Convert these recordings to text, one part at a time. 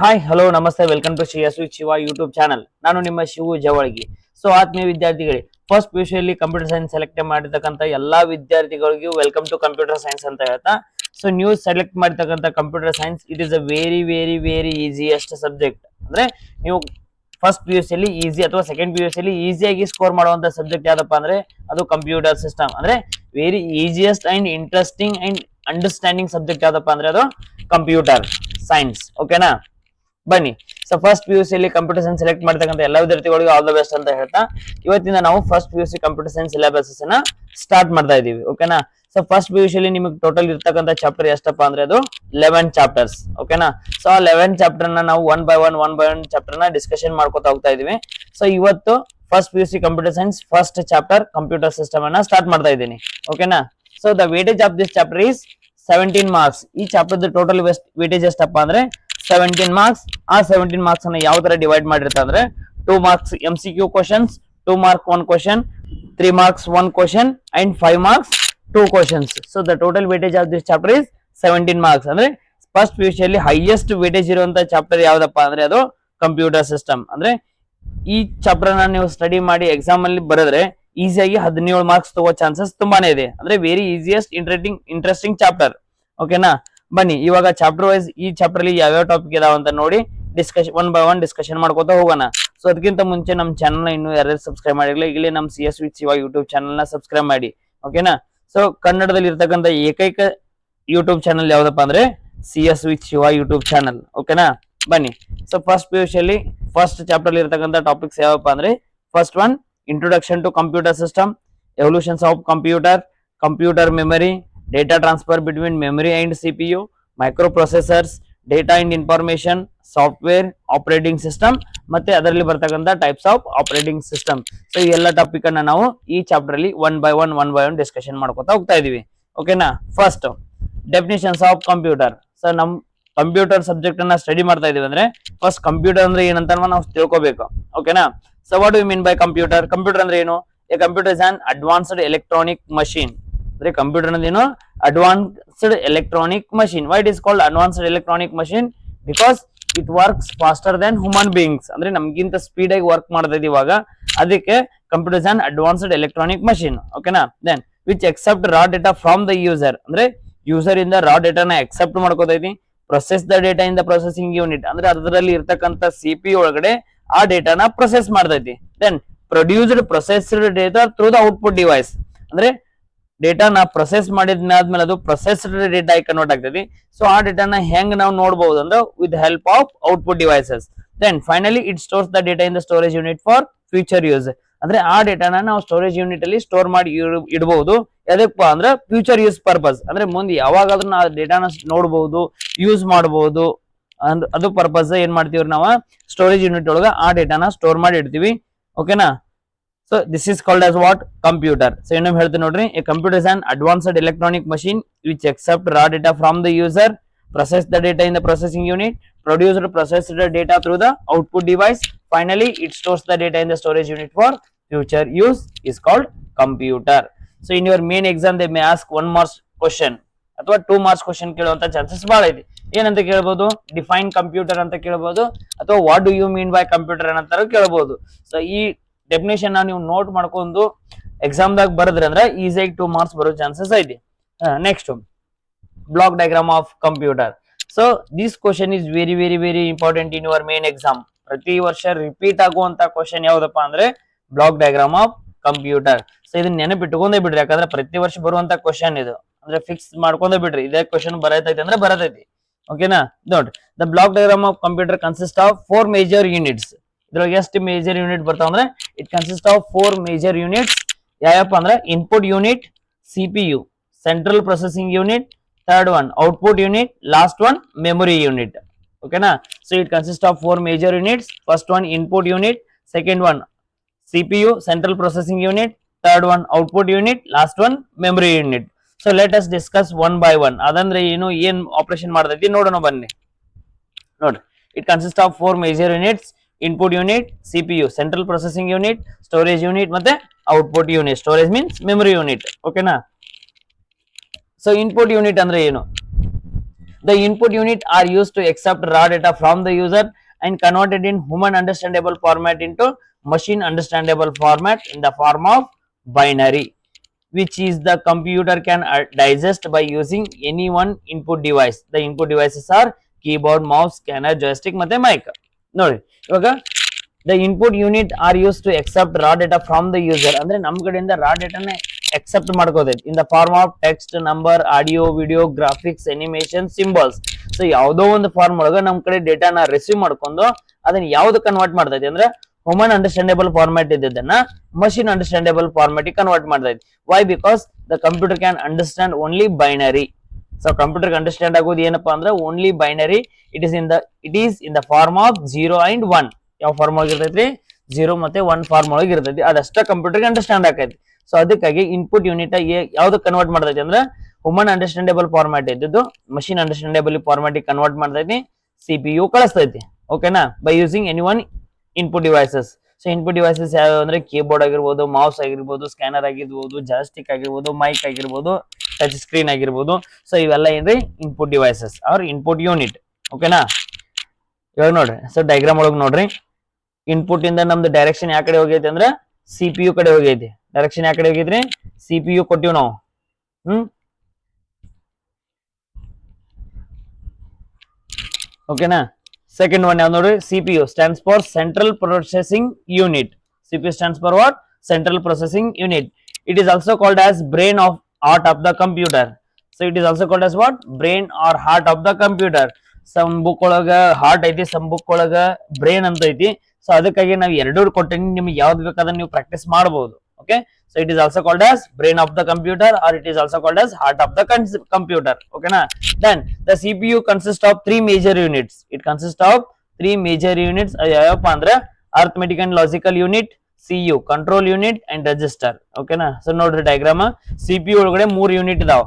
Hi hello ನಮಸ್ತೆ welcome to ಶ್ರೀಯಸ್ with Shiva YouTube channel. ನಾನು ನಿಮ್ಮ ಶಿವು ಜವಳಗಿ. ಸೊ ಆತ್ಮೀಯ ವಿದ್ಯಾರ್ಥಿಗಳೇ, ಫಸ್ಟ್ ಪಿಯುಸಿಯಲ್ಲಿ ಕಂಪ್ಯೂಟರ್ ಸೈನ್ಸ್ ಸೆಲೆಕ್ಟ್ ಮಾಡಿರ್ತಕ್ಕಂಥ ಎಲ್ಲಾ ವಿದ್ಯಾರ್ಥಿಗಳಿಗೂ ವೆಲ್ಕಮ್ ಟು ಕಂಪ್ಯೂಟರ್ ಸೈನ್ಸ್ ಅಂತ ಹೇಳ್ತಾ, ಸೊ ನೀವು ಸೆಲೆಕ್ಟ್ ಮಾಡಿರ್ತಕ್ಕಂಥ computer science it is a very very very easiest subject. ಅಂದ್ರೆ ನೀವು ಫಸ್ಟ್ ಪಿಯುಸಿಯಲ್ಲಿ ಈಸಿ ಅಥವಾ ಸೆಕೆಂಡ್ ಪಿಯುಸಿಯಲ್ಲಿ ಈಸಿಯಾಗಿ ಸ್ಕೋರ್ ಮಾಡುವಂತ ಸಬ್ಜೆಕ್ಟ್ ಯಾವ್ದಪ್ಪ ಅಂದ್ರೆ ಅದು ಕಂಪ್ಯೂಟರ್ ಸಿಸ್ಟಮ್. ಅಂದ್ರೆ very easiest and interesting and understanding subject ಯಾವ್ದಪ್ಪ ಅಂದ್ರೆ ಅದು ಕಂಪ್ಯೂಟರ್ ಸೈನ್ಸ್. ಓಕೆನಾ, ಬನ್ನಿ. So first P U C computer science select ಮಾಡ್ತಕ್ಕಂಥ ಎಲ್ಲ ವಿದ್ಯಾರ್ಥಿಗಳಿಗೆ ಆಲ್ ದ ಬೆಸ್ಟ್ ಅಂತ ಹೇಳ್ತಾ, ಇವತ್ತಿಂದ ನಾವು first P U C computer science syllabus ಅನ್ನ ಸ್ಟಾರ್ಟ್ ಮಾಡ್ತಾ ಇದೀವಿ. ಓಕೆನಾ, so first P U C ನಿಮಗೆ ಟೋಟಲ್ ಇರ್ತಕ್ಕಂಥ ಚಾಪ್ಟರ್ ಎಷ್ಟಪ್ಪ ಅಂದ್ರೆ ಅದು 11 ಚಾಪ್ಟರ್ಸ್. ಓಕೆನಾ, ಸೊ ಆ 11 ಚಾಪ್ಟರ್ ನಾವು ಒನ್ ಬೈ ಒನ್ ಚಾಪ್ಟರ್ ನ ಡಿಸ್ಕಷನ್ ಮಾಡ್ಕೊತಾ ಹೋಗ್ತಾ ಇದೀವಿ. ಸೊ ಇವತ್ತು first P U C computer science first chapter computer system ಅನ್ನ ಸ್ಟಾರ್ಟ್ ಮಾಡ್ತಾ ಇದ್ದೀನಿ. ಓಕೆನಾ, so the weightage of this chapter is 17 marks. ಈ ಚಾಪ್ಟರ್ ಟೋಟಲ್ ವೇಟೇಜ್ ಎಷ್ಟಪ್ಪ ಅಂದ್ರೆ 17 ಮಾರ್ಕ್ಸ್. ಆ 17 ಮಾರ್ಕ್ಸ್ ಅನ್ನ ಯಾವ ತರ ಡಿವೈಡ್ ಮಾಡಿರ್ತಾರೆ ಅಂದ್ರೆ 2 marks MCQ questions, 2 marks 1 question, 3 marks 1 question and 5 marks 2 questions. So the total weightage of this chapter is 17 marks. ಅಂದ್ರೆ ಫಸ್ಟ್ ಪಿಯುಸಿಯಲ್ಲಿ ಹೈಯೆಸ್ಟ್ ವೇಟೇಜ್ ಇರುವಂತ ಚಾಪ್ಟರ್ ಯಾವ್ದಪ್ಪ ಅಂದ್ರೆ ಅದು ಕಂಪ್ಯೂಟರ್ ಸಿಸ್ಟಮ್. ಅಂದ್ರೆ ಈ ಚಾಪ್ಟರ್ ನ ನೀವು ಸ್ಟಡಿ ಮಾಡಿ ಎಕ್ಸಾಮ್ ಅಲ್ಲಿ ಬರೆದ್ರೆ ಈಸಿಯಾಗಿ 17 ಮಾರ್ಕ್ಸ್ ತಗೋ ಚಾನ್ಸಸ್ ತುಂಬಾನೇ ಇದೆ. ಅಂದ್ರೆ ವೆರಿ ಈಸಿಯೆಸ್ಟ್ ಇಂಟ್ರೆಸ್ಟಿಂಗ್ ಚಾಪ್ಟರ್. ಓಕೆನಾ, ಬನ್ನಿ ಇವಾಗ ಚಾಪ್ಟರ್ ವೈಸ್ ಈ ಚಾಪ್ಟರ್ ಅಲ್ಲಿ ಯಾವ್ಯಾವ ಟಾಪಿಕ್ ಇದಾವ ಅಂತ ನೋಡಿ discussion one by one discussion ಮಾಡ್ಕೋತಾ ಹೋಗೋಣ. ಸೊ ಅದಕ್ಕಿಂತ ಮುಂಚೆ ನಮ್ಮ ಚಾನಲ್ ಇನ್ನೂ ಯಾರು ಸಬ್ಸ್ಕ್ರೈಬ್ ಮಾಡಿರಲಿಲ್ಲ, ಈಗಲೇ ನಮ್ಮ CS with Shiva YouTube channel ನ ಸಬ್ಸ್ಕ್ರೈಬ್ ಮಾಡಿ. ಓಕೆನಾ, ಸೊ ಕನ್ನಡದಲ್ಲಿ ಇರ್ತಕ್ಕಂಥ ಏಕೈಕ ಯೂಟ್ಯೂಬ್ ಚಾನಲ್ ಯಾವ್ದಪ್ಪ ಅಂದ್ರೆ CS with Shiva YouTube channel. ಓಕೆನಾ, ಬನ್ನಿ. ಸೊ ಫಸ್ಟ್ ಪಿಯುಸಿಯಲ್ಲಿ ಫಸ್ಟ್ ಚಾಪ್ಟರ್ ಅಲ್ಲಿ ಇರ್ತಕ್ಕಂಥ ಟಾಪಿಕ್ಸ್ ಯಾವಪ್ಪ ಅಂದ್ರೆ first one introduction to computer system, evolutions of computer, computer memory, data transfer between memory and CPU, microprocessors, data and information, software, operating system ಮತ್ತೆ ಅದರಲ್ಲಿ ಬರ್ತಕ್ಕಂಥ types of operating system. So ಈ ಎಲ್ಲ topic ಅನ್ನ ನಾವು ಈ ಚಾಪ್ಟರ್ ಅಲ್ಲಿ one by one discussion ಮಾಡ್ಕೊತಾ ಹೋಗ್ತಾ ಇದೀವಿ. ಓಕೆನಾ, first definitions of computer. So ನಮ್ ಕಂಪ್ಯೂಟರ್ ಸಬ್ಜೆಕ್ಟ್ ಅನ್ನ ಸ್ಟಡಿ ಮಾಡ್ತಾ ಇದೀವಿ ಅಂದ್ರೆ ಫಸ್ಟ್ ಕಂಪ್ಯೂಟರ್ ಅಂದ್ರೆ ಏನಂತ ನಾವು ತಿಳ್ಕೊಬೇಕು. ಓಕೆನಾ, so what you mean by computer? Computer ಅಂದ್ರೆ ಏನು? A computer is an advanced electronic machine. Computer ಅನ್ನೋದು ಏನು? Advanced electronic machine. Why it is called advanced electronic machine? Because it works faster than human beings. ಅಂದ್ರೆ ನಮ್ಗಿಂತ speed ಆಗಿ work ಮಾಡ್ತದೆ ಇವಾಗ, ಅದಕ್ಕೆ computer is an advanced electronic machine. ಓಕೆನಾ, then which accept raw data from the user. ಅಂದ್ರೆ user ಇಂದ raw ಡೇಟಾನ accept ಮಾಡ್ಕೋತೈತಿ. Process the data in the processing unit. ಅಂದ್ರೆ ಅದರಲ್ಲಿ ಇರ್ತಕ್ಕಂಥ CPU ಒಳಗಡೆ ಆ ಡೇಟಾನ ಪ್ರೊಸೆಸ್ ಮಾಡ್ತೈತಿ. Then processed data through the output device. ಅಂದ್ರೆ ಡೇಟಾನ ಪ್ರೊಸೆಸ್ ಮಾಡಿದ್ಮೇಲೆ ಅದು ಪ್ರೊಸೆಸ್ಡ್ ಡೇಟಾ ಆಗಿ ಕನ್ವರ್ಟ್ ಆಗ್ತೈತಿ. ಸೊ ಆ ಡೇಟಾನ ಹೆಂಗ್ ನಾವು ನೋಡಬಹುದು ಅಂದ್ರೆ with help of output devices. Then finally it stores the data in the storage unit for future use. ಅಂದ್ರೆ ಆ ಡೇಟಾನ ನಾವು ಸ್ಟೋರೇಜ್ ಯೂನಿಟ್ ಅಲ್ಲಿ ಸ್ಟೋರ್ ಮಾಡಿ ಇಡಬಹುದು. ಎದಕ್ಕಪ್ಪ ಅಂದ್ರೆ ಫ್ಯೂಚರ್ ಯೂಸ್ ಪರ್ಪಸ್. ಅಂದ್ರೆ ಮುಂದೆ ಯಾವಾಗಾದ್ರೂ ನಾವು ಡೇಟಾನ ನೋಡಬಹುದು, ಯೂಸ್ ಮಾಡಬಹುದು. ಅದು ಪರ್ಪಸ್ ಏನ್ ಮಾಡ್ತೀವಿ ನಾವು ಸ್ಟೋರೇಜ್ ಯೂನಿಟ್ ಒಳಗ ಆ ಡೇಟಾನ ಸ್ಟೋರ್ ಮಾಡಿ ಇಡ್ತೀವಿ. ಓಕೆನಾ, so this is called as what? Computer. So ಇನ್ನೊಮ್ಮೆ ಹೇಳ್ತೀನಿ ನೋಡ್ರಿ, a computer is an advanced electronic machine which accept raw data from the user, process the data in the processing unit, process the data through the output device, finally it stores the data in the storage unit for future use is called computer. So in your main exam they may ask 1 marks question ಅಥವಾ 2 marks question ಕೇಳುವಂತ chances ಬಹಳ ಇದೆ. ಏನಂತ ಕೇಳಬಹುದು? Define computer ಅಂತ ಕೇಳಬಹುದು, ಅಥವಾ what do you mean by computer ಅನ್ನಂತಾರು ಕೇಳಬಹುದು. ಸೊ ಈ ಡೆಫಿನೇಷನ್ ನೀವು ನೋಟ್ ಮಾಡ್ಕೊಂಡು ಎಕ್ಸಾಮ್ ದಾಗ ಬರದ್ರಿ ಅಂದ್ರೆ ಈಸಿಯಾಗಿ 2 ಮಾರ್ಕ್ಸ್ ಬರೋ ಚಾನ್ಸಸ್ ಐತಿ. Next block diagram of computer. So this question is very very very important in your main exam. ಪ್ರತಿ ವರ್ಷ ರಿಪೀಟ್ ಆಗುವಂತ ಕ್ವಶನ್ ಯಾವ್ದಪ್ಪ ಅಂದ್ರೆ block diagram of computer. So ಇದನ್ನ ನೆನಪಿಟ್ಕೊಂಡೇ ಬಿಡ್ರಿ, ಯಾಕಂದ್ರೆ ಪ್ರತಿ ವರ್ಷ ಬರುವಂತ ಕ್ವಶನ್ ಇದು. ಅಂದ್ರೆ ಫಿಕ್ಸ್ ಮಾಡ್ಕೊಂಡೇ ಬಿಡ್ರಿ, ಇದೇ ಕ್ವಶನ್ ಬರತೈತಿ ಅಂದ್ರೆ ಬರತೈತಿ. ಓಕೆನಾ, ನೋಡ್ರಿ, the block diagram of computer consist of 4 major units. ಇದ್ರೊಳಗೆ ಎಷ್ಟು ಮೇಜರ್ ಯೂನಿಟ್ ಬರ್ತಾವ ಅಂದ್ರೆ it consist of 4 major units. ಯಾವಪ್ಪ ಅಂದ್ರೆ input unit, CPU, central processing unit, third one output unit, last one memory unit. ಓಕೆನಾ, so it consist of 4 major units. First one input unit, second one CPU, central processing unit, third one output unit, last one memory unit. So let us discuss one by one. ಅದಂದ್ರೆ ಏನು, ಏನ್ operation ಮಾಡ್ತೈತಿ ನೋಡೋಣ ಬನ್ನಿ. ನೋಡ್ರಿ, it consist of 4 major units: input unit, CPU, central processing unit, storage unit ಮತ್ತೆ output unit. Storage means memory unit. ಓಕೆನಾ, so input unit ಅಂದ್ರೆ ಏನು? The input unit are used to accept raw data from the user and convert it in human understandable format into machine understandable format in the form of binary, which is the computer can digest by using any one input device. The input devices are keyboard, mouse, scanner, joystick ಮತ್ತೆ mic. ನೋಡಿ ಇವಾಗ the input unit are used to accept raw data from the user ಅಂದ್ರೆ ನಮ್ಮ ಕಡೆಯಿಂದ raw data ನ accept ಮಾಡ್ಕೋತೈತಿ in the form of text, number, audio, video, graphics, animation, symbols. So ಯಾವುದೋ ಒಂದು form ಒಳಗ ನಮ್ಮ ಕಡೆ ಡೇಟಾನ ರಿಸೀವ್ ಮಾಡ್ಕೊಂಡು ಅದನ್ನ ಯಾವ್ದು ಕನ್ವರ್ಟ್ ಮಾಡ್ತೈತಿ ಅಂದ್ರೆ human understandable format ಇದ್ದದನ್ನ machine understandable format ಕನ್ವರ್ಟ್ ಮಾಡ್ತೈತಿ. Why? Because the computer can understand only binary. So computer understand ಆಗೋದು ಏನಪ್ಪಾ ಅಂದ್ರೆ only binary. It is in the form of 0 and 1. ಯಾವ ಫಾರ್ಮ್ ಒಳಗೆ ಇರ್ತೈತಿ 0 ಮತ್ತೆ 1 ಫಾರ್ಮ್ ಒಳಗೆ ಇರ್ತೈತಿ. ಅದಷ್ಟ ಕಂಪ್ಯೂಟರ್ಗೆ ಅಂಡರ್ಸ್ಟ್ಯಾಂಡ್ ಆಕೈತಿ. ಸೊ ಅದಕ್ಕಾಗಿ ಇನ್ಪುಟ್ ಯೂನಿಟ್ ಯಾವ್ದು ಕನ್ವರ್ಟ್ ಮಾಡ್ತೈತಿ ಅಂದ್ರೆ ಹ್ಯೂಮನ್ ಅಂಡರ್ಸ್ಟ್ಯಾಂಡೇಬಲ್ ಫಾರ್ಮ್ಯಾಟ್ ಇದ್ದು ಮಷಿನ್ ಅಂಡರ್ಸ್ಟ್ಯಾಂಡೇಬಲ್ ಫಾರ್ಮ್ಯಾಟ್ ಕನ್ವರ್ಟ್ ಮಾಡ್ತೈತಿ, ಸಿಪಿಯು ಕಳಿಸ್ತೈತಿ. ಓಕೆನಾ, by using any one input devices. So input devices ಯಾವ ಅಂದ್ರೆ ಕೀಬೋರ್ಡ್ ಆಗಿರ್ಬೋದು, ಮೌಸ್ ಆಗಿರ್ಬೋದು, ಸ್ಕ್ಯಾನರ್ ಆಗಿರ್ಬೋದು, ಜಾಸ್ಟಿಕ್ ಆಗಿರ್ಬೋದು, ಮೈಕ್ ಆಗಿರ್ಬೋದು, ಟಚ್ ಸ್ಕ್ರೀನ್ ಆಗಿರ್ಬೋದು. ಸೊ ಇವೆಲ್ಲ ಏನ್ರಿ input devices are input unit. ಓಕೆನಾ, ಇವಾಗ ನೋಡ್ರಿ ಸೊ ಡಯಾಗ್ರಾಮ್ ಒಳಗೆ ನೋಡ್ರಿ, ಇನ್ಪುಟ್ ಇಂದ ನಮ್ದು ಡೈರೆಕ್ಷನ್ ಯಾವ ಕಡೆ ಹೋಗೈತಿ ಅಂದ್ರೆ ಸಿಪಿಯು ಕಡೆ ಹೋಗೈತಿ. ಡೈರೆಕ್ಷನ್ ಯಾವ ಕಡೆ ಹೋಗಿದ್ರಿ ಸಿಪಿಯು ಕೊಟ್ಟಿವ್ ನಾವು. ಓಕೆನಾ, ಸೆಕೆಂಡ್ ಒನ್ ಯಾವ್ದು ನೋಡ್ರಿ, CPU stands for central processing unit. CPU stands for what? Central processing unit. It is also called as brain of heart of the computer. So it is also called as what? Brain or heart of the computer. Some book ಒಳಗ heart ಐತಿ, some book ಒಳಗ brain ಅಂತ ಐತಿ. So ಅದಕ್ಕಾಗಿ ನಾವು ಎರಡೂ ಕೊಟ್ಟಿನಿ, ನಿಮ್ಗೆ ಯಾವ್ದು ಬೇಕಾದ್ರೆ ನೀವು ಪ್ರಾಕ್ಟೀಸ್ ಮಾಡಬಹುದು. Okay, so it is also called as brain of the computer or it is also called as heart of the computer. Okay na, then the CPU consists of three major units. It consists of three major units. Ayappa andre arithmetic and logical unit, CU control unit and register. Okay na, so nodri diagram CPU ಒಳಗಡೆ ಮೂರು unit ಇದಾವ.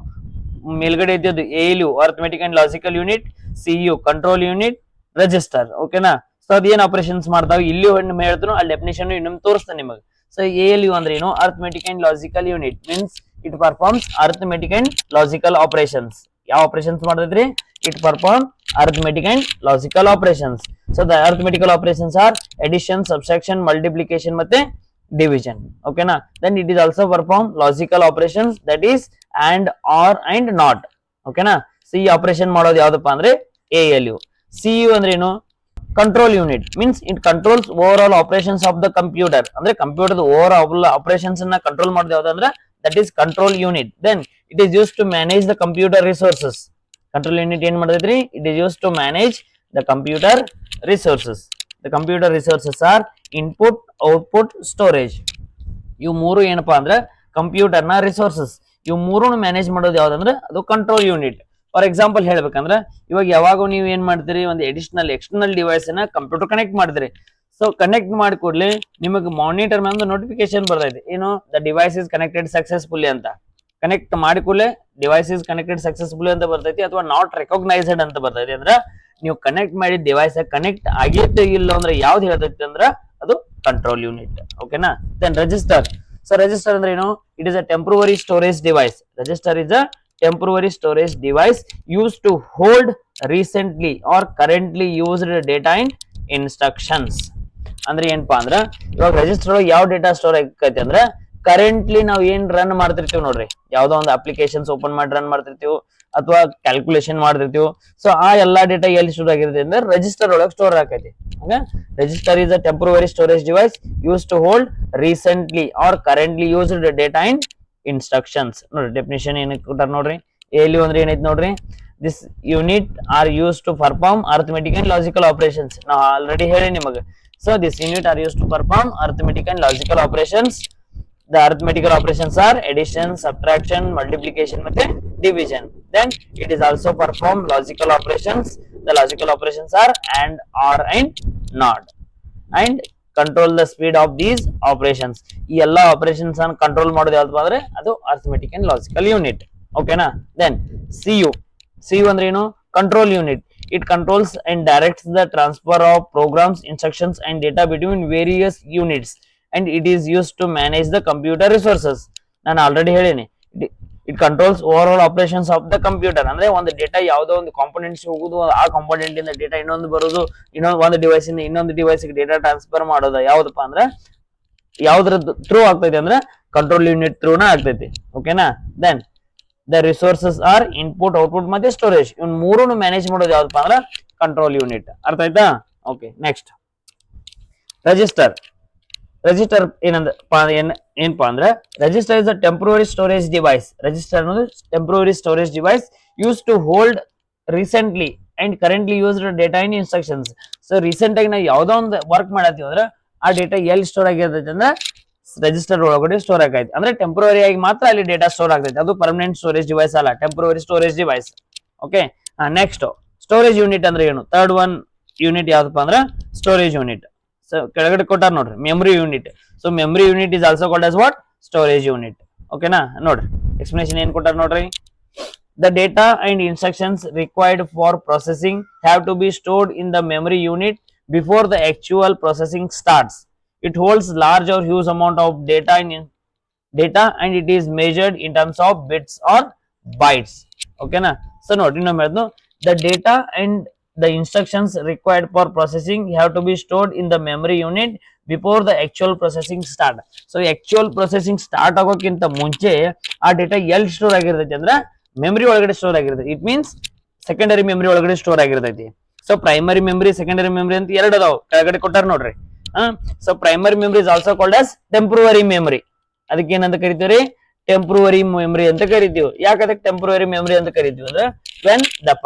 ಮೇಲ್ಗಡೆ ಇದ್ದದ್ದು ALU arithmetic and logical unit, CU control unit, register. Okay na, so ಅದೇನ್ operations ಮಾಡ್ತಾವ ಇಲ್ಲಿ ಹೇಳ್ತಾನೋ ಅಲ್ಲಿ definition ಇನ್ನೊಮ್ಮೆ ತೋರಿಸ್ತಾನೆ ನಿಮಗೆ. So ALU ಅಂದ್ರೆ ಏನು? arithmetic and logical unit means it performs arithmetic and logical operations. ಯಾವ operations ಮಾಡ್ತೈತ್ರಿ? It performs arithmetic and logical operations. So the arithmetical operations are addition, subtraction, multiplication ಮತ್ತೆ division. Okay na, then it is also perform logical operations, that is and, or and not. Okay na, so ಈ operation ಮಾಡೋದು ಯಾವ್ದಪ್ಪ ಅಂದ್ರೆ ALU. CU ಅಂದ್ರೆ ಏನು? control unit means it controls overall operations of the computer. ಅಂದ್ರೆ computer overall operations ಅನ್ನ control ಮಾಡೋದು ಯಾವುದು ಅಂದ್ರೆ that is control unit. Then it is used to manage the computer resources. Control unit ಏನ್ ಮಾಡ್ತೈತ್ರಿ? It is used to manage the computer resources. The computer resources are input, output, storage. ಇವು ಮೂರು ಏನಪ್ಪಾ ಅಂದ್ರೆ computer ನ resources. ಇವು ಮೂರನ್ನು manage ಮಾಡೋದು ಯಾವ್ದಂದ್ರೆ ಅದು ಕಂಟ್ರೋಲ್ ಯೂನಿಟ್. ಫಾರ್ ಎಕ್ಸಾಂಪಲ್ ಹೇಳ್ಬೇಕಂದ್ರೆ ಇವಾಗ ಯಾವಾಗ ನೀವು ಏನ್ ಮಾಡ್ತೀರಿ, ಒಂದು ಎಡಿಷನಲ್ ಎಕ್ಸ್ಟರ್ನಲ್ ಡಿವೈಸ್ ನ ಕಂಪ್ಯೂಟರ್ ಕನೆಕ್ಟ್ ಮಾಡಿದ್ರಿ. ಸೊ ಕನೆಕ್ಟ್ ಮಾಡಿ ಕೂಡಲೇ ನಿಮಗೆ ಮಾನಿಟರ್ ಮೇಲೆ ಒಂದು ನೋಟಿಫಿಕೇಶನ್ ಬರ್ತೈತೆ, ಏನು the device is connected successfully ಅಂತ. ಕನೆಕ್ಟ್ ಮಾಡಿ ಕೂಡಲೇ ಡಿವೈಸ್ ಇಸ್ ಕನೆಕ್ಟೆಡ್ ಸಕ್ಸಸ್ಫುಲಿ ಅಂತ ಬರ್ತೈತಿ, ಅಥವಾ ನಾಟ್ ರೆಕಾಗ್ನೈಸ್ಡ್ ಅಂತ ಬರ್ತೈತಿ. ಅಂದ್ರೆ ನೀವು ಕನೆಕ್ಟ್ ಮಾಡಿದ ಡಿವೈಸ್ ಕನೆಕ್ಟ್ ಆಗಿತ್ತು ಇಲ್ಲ ಅಂದ್ರೆ ಯಾವ್ದು ಹೇಳ್ತೈತಿ ಅಂದ್ರೆ ಅದು ಕಂಟ್ರೋಲ್ ಯೂನಿಟ್. ಓಕೆನಾ, ದೆನ್ ರಿಜಿಸ್ಟರ್. ಸೊ ರಿಜಿಸ್ಟರ್ ಅಂದ್ರೆ ಏನು? It is a temporary storage device. Register is a temporary storage device used to hold recently or currently used data and instructions. ಅಂದ್ರೆ ಏನಪ್ಪಾ ಅಂದ್ರೆ ಇವಾಗ ರಿಜಿಸ್ಟರ್ ಒಳಗೆ ಯಾವ ಡೇಟಾ ಸ್ಟೋರ್ ಆಗೈತಿ ಅಂದ್ರೆ ಕರೆಂಟ್ಲಿ ನಾವು ಏನ್ ರನ್ ಮಾಡ್ತಿರ್ತೀವಿ ನೋಡ್ರಿ, ಯಾವ್ದೋ ಒಂದು ಅಪ್ಲಿಕೇಶನ್ಸ್ ಓಪನ್ ಮಾಡಿ ರನ್ ಮಾಡ್ತಿರ್ತೀವಿ ಅಥವಾ ಕ್ಯಾಲ್ಕುಲೇಷನ್ ಮಾಡ್ತಿರ್ತೀವಿ. ಸೊ ಆ ಎಲ್ಲಾ ಡೇಟಾ ಎಲ್ಲಿ ಸ್ಟೋರ್ ಆಗಿರುತ್ತೆ ಅಂದ್ರೆ ರಿಜಿಸ್ಟರ್ ಒಳಗೆ ಸ್ಟೋರ್ ಆಗೈತಿ. Okay, register is a temporary storage device use to hold recently or currently used data and instructions. ನೋಡ್ರಿ ಡೆಫಿನಿಷನ್ ಏನಕ್ಕೆ ಕೊಟ್ಟಾರ ನೋಡ್ರಿ. ALU ಅಂದ್ರೆ ಏನೈತಿ ನೋಡ್ರಿ, this unit are use to perform arithmetic and logical operations. ನಾವು ಆಲ್ರೆಡಿ ಹೇಳಿ ನಿಮಗೆ. So this unit are use to perform arithmetic and logical operations. The arithmetical operations are addition, subtraction, multiplication ಮತ್ತೆ division. Then it is also perform logical operations. The logical operations are and, or and not. And control the speed of these operations. ಈ ಎಲ್ಲಾ operations ಅನ್ನು control ಮಾಡೋದು ಯಾವ್ದು ಅಂದ್ರೆ ಅದು arithmetic and logical unit. ಓಕೆನಾ, then CU ಅಂದ್ರೆ ಏನು? Control unit. It controls and directs the transfer of programs, instructions and data between various units and it is used to manage the computer resources. ನಾನು already ಹೇಳಿನಿ, it controls over all operations of the computer. ಅಂದ್ರೆ ಒಂದು data ಯಾವ್ದೋ ಒಂದು components ಹೋಗುದು, ಆ component ಇಂದ data ಇನ್ನೊಂದು ಬರುದು, ಇನ್ನೊಂದು ಒಂದು ಡಿವೈಸ್ ಇಂದ ಇನ್ನೊಂದು ಡಿವೈಸ್ ಡೇಟಾ ಟ್ರಾನ್ಸ್ಫರ್ ಮಾಡೋದು ಯಾವ್ದಪ್ಪ ಅಂದ್ರೆ ಯಾವ್ದ್ರ ಥ್ರೂ ಆಗ್ತೈತಿ ಅಂದ್ರೆ ಕಂಟ್ರೋಲ್ ಯೂನಿಟ್ ಥ್ರೂನ ಆಗ್ತೈತಿ. ಓಕೆನಾ. Then the resources are input, output ಮತ್ತೆ ಸ್ಟೋರೇಜ್. ಇವ್ನ ಮೂರನ್ನು ಮ್ಯಾನೇಜ್ ಮಾಡೋದು ಯಾವ್ದಪ್ಪ ಅಂದ್ರೆ ಕಂಟ್ರೋಲ್ ಯೂನಿಟ್. ಅರ್ಥ ಆಯ್ತಾ? ಓಕೆ. Next register. ರಿಜಿಸ್ಟರ್ ಏನಪ್ಪಾ ಅಂದ್ರೆ register is a temporary storage device. Register ಅನ್ನೋದು temporary storage device use to hold recently and currently used data in instructions. So recent ಆಗಿ ನಾವು ಯಾವ್ದೋ ಒಂದು ವರ್ಕ್ ಮಾಡತ್ತೀವಿ ಅಂದ್ರೆ ಆ ಡೇಟಾ ಎಲ್ಲಿ ಸ್ಟೋರ್ ಆಗಿರ್ತೈತೆ ಅಂದ್ರೆ ರಿಜಿಸ್ಟರ್ ಒಳಗಡೆ ಸ್ಟೋರ್ ಆಗೈತಿ. ಅಂದ್ರೆ ಟೆಂಪರರಿ ಆಗಿ ಮಾತ್ರ ಅಲ್ಲಿ ಡೇಟಾ ಸ್ಟೋರ್ ಆಗ್ತೈತಿ. ಅದು ಪರ್ಮನೆಂಟ್ ಸ್ಟೋರೇಜ್ ಡಿವೈಸ್ ಅಲ್ಲ, temporary storage device. Okay. Next storage unit ಅಂದ್ರೆ ಏನು? ಥರ್ಡ್ ಒನ್ ಯೂನಿಟ್ ಯಾವ್ದಪ್ಪ ಅಂದ್ರೆ ಸ್ಟೋರೇಜ್ ಯೂನಿಟ್. ಸೊ ಕೆಳಗಡೆ ಕೊಟ್ಟಾರ ನೋಡ್ರಿ, memory unit. So memory unit is also called as what? Storage unit. ಓಕೆನಾ. ನೋಡ್ರಿ ಎಕ್ಸ್ಪ್ಲನೇಷನ್ ಏನ್ ಕೊಟ್ಟಾರ ನೋಡ್ರಿ. The data and instructions required for processing have to be stored in the memory unit before the actual processing starts. It holds large or huge amount of data and it is measured in terms of bits or bytes. Okay na. So note the data and the instructions required for processing have to be stored in the memory unit before the actual processing start. So actual processing start ಆಗೋಕ್ಕಿಂತ ಮುಂಚೆ ಆ data ಎಲ್ಲಿ store ಆಗಿರ್ತೈತಿ ಅಂದ್ರೆ memory ಒಳಗಡೆ store ಆಗಿರ್ತೈತಿ. It means secondary memory ಒಳಗಡೆ store ಆಗಿರ್ತೈತಿ. So primary memory, secondary memory ಅಂತ ಎರಡು ಅದಾವ, ಕೆಳಗಡೆ ಕೊಟ್ಟಾರ ನೋಡ್ರಿ. So primary memory is also called as temporary memory. ಅದಕ್ಕೆ ಏನಂತ ಕರಿತೀವಿ? ಟೆಂಪರರಿ ಮೆಮರಿ ಅಂತ ಕರಿತೀವಿ. ಯಾಕೆ ಅದಕ್ಕೆ ಟೆಂಪರರಿ ಮೆಮರಿ ಅಂತ ಕರಿತೀವಿ ಅಂದ್ರೆ when the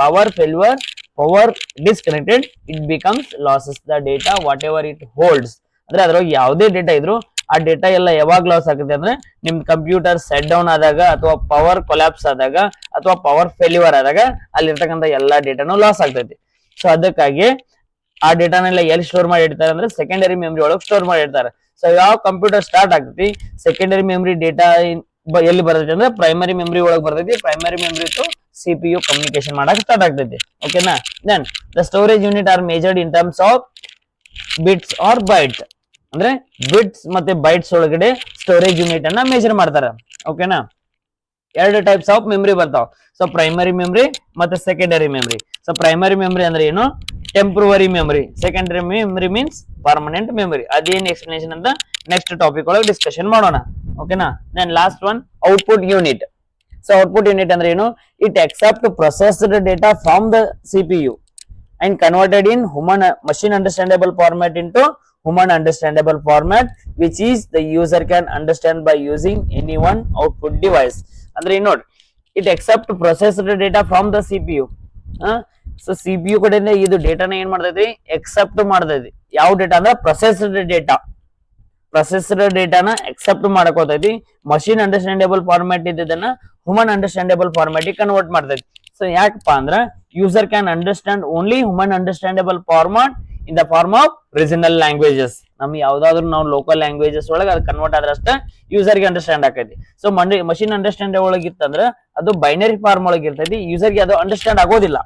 power disconnected it becomes losses the data what ever it holds. ಅಂದ್ರೆ ಅದ್ರೊಳಗೆ ಯಾವುದೇ ಡೇಟಾ ಇದ್ರು ಆ ಡೇಟಾ ಎಲ್ಲ ಯಾವಾಗ ಲಾಸ್ ಆಗುತ್ತೆ ಅಂದ್ರೆ ನಿಮ್ ಕಂಪ್ಯೂಟರ್ ಸೆಟ್ ಡೌನ್ ಆದಾಗ, ಅಥವಾ ಪವರ್ ಕೊಲ್ಯಾಪ್ಸ್ ಆದಾಗ, ಅಥವಾ ಪವರ್ ಫೇಲ್ಯೂರ್ ಆದಾಗ ಅಲ್ಲಿರ್ತಕ್ಕಂಥ ಎಲ್ಲಾ ಡೇಟಾನು ಲಾಸ್ ಆಗ್ತೈತಿ. ಸೊ ಅದಕ್ಕಾಗಿ ಆ ಡೇಟಾನೆಲ್ಲ ಎಲ್ಲಿ ಸ್ಟೋರ್ ಮಾಡಿ ಇಡ್ತಾರೆ ಅಂದ್ರೆ ಸೆಕೆಂಡರಿ ಮೆಮರಿ ಒಳಗೆ ಸ್ಟೋರ್ ಮಾಡಿ ಇಡ್ತಾರೆ. ಸೊ ಯಾವ ಕಂಪ್ಯೂಟರ್ ಸ್ಟಾರ್ಟ್ ಆಗ್ತೈತಿ, ಸೆಕೆಂಡರಿ ಮೆಮರಿ ಡೇಟಾ ಎಲ್ಲಿ ಬರ್ತೈತಿ ಅಂದ್ರೆ ಪ್ರೈಮರಿ ಮೆಮರಿ ಒಳಗೆ ಬರ್ತೈತಿ. Primary memory to CPU communication ಮಾಡಕ್ ಸ್ಟಾರ್ಟ್ ಆಗ್ತೈತಿ. ಓಕೆನಾ. Then the storage unit are measured in terms of bits or byte. ಅಂದ್ರೆ ಬಿಟ್ಸ್ ಮತ್ತೆ ಬೈಟ್ಸ್ ಒಳಗಡೆ ಸ್ಟೋರೇಜ್ ಯೂನಿಟ್ ಅನ್ನ ಮೆಜರ್ ಮಾಡ್ತಾರ. ಓಕೆನಾ. ಎರಡು ಟೈಪ್ಸ್ ಆಫ್ ಮೆಮರಿ ಬರ್ತಾವ. ಸೊ ಪ್ರೈಮರಿ ಮೆಮರಿ ಮತ್ತೆ secondary memory. So primary memory ಅಂದ್ರೆ ಏನು? Temporary memory. Secondary memory means permanent memory. ಅದೇನ್ ಎಕ್ಸ್ಪ್ಲನೇಷನ್ ಅಂತ ನೆಕ್ಸ್ಟ್ ಟಾಪಿಕ್ ಒಳಗೆ ಡಿಸ್ಕಷನ್ ಮಾಡೋಣ. ಓಕೆನಾ. Then last one output unit. So output unit ಅಂದ್ರೆ ಏನು? It accept processed data from the CPU and converted in machine understandable format into human understandable format which is the user can understand by using any one output device. ಅಂದ್ರೆ ನೋಡಿ, it accept processed data from the CPU. So CPU ಕಡೆಯಿಂದ ಇದು ಡೇಟಾನ ಏನ್ ಮಾಡ್ತೈತಿ? Accept ಮಾಡ್ತೈತಿ. ಯಾವ data ಅಂದ್ರೆ processed data. Processed ಡೇಟಾನ ಎಕ್ಸೆಪ್ಟ್ ಮಾಡಕೋತೈತಿ. ಮಷಿನ್ ಅಂಡರ್ಸ್ಟ್ಯಾಂಡೇಬಲ್ ಫಾರ್ಮ್ಯಾಟ್ ಇದ್ದದನ್ನ ಹ್ಯೂಮನ್ ಅಂಡರ್ಸ್ಟ್ಯಾಂಡೇಬಲ್ ಫಾರ್ಮ್ಯಾಟ್ ಕನ್ವರ್ಟ್ ಮಾಡ್ತೈತಿ. ಸೊ ಯಾಕಪ್ಪ ಅಂದ್ರ user can understand only human understandable format in the form of regional languages. ನಮ್ ಯಾವ್ದಾದ್ರು ನಾವು ಲೋಕಲ್ ಲ್ಯಾಂಗ್ವೇಜಸ್ ಒಳಗೆ ಅದು ಕನ್ವರ್ಟ್ ಆದ್ರೆ ಅಷ್ಟೇ ಯೂಸರ್ಗೆ ಅಂಡರ್ಸ್ಟ್ಯಾಂಡ್ ಆಕೈತಿ. ಸೊ ಮಷಿನ್ ಅಂಡರ್ಸ್ಟ್ಯಾಂಡ್ ಒಳಗೆ ಇತ್ತಂದ್ರೆ ಅದು ಬೈನರಿ ಫಾರ್ಮ್ ಒಳಗೆ ಇರ್ತೈತಿ, ಯೂಸರ್ಗೆ ಅದು ಅಂಡರ್ಸ್ಟ್ಯಾಂಡ್ ಆಗೋದಿಲ್ಲ.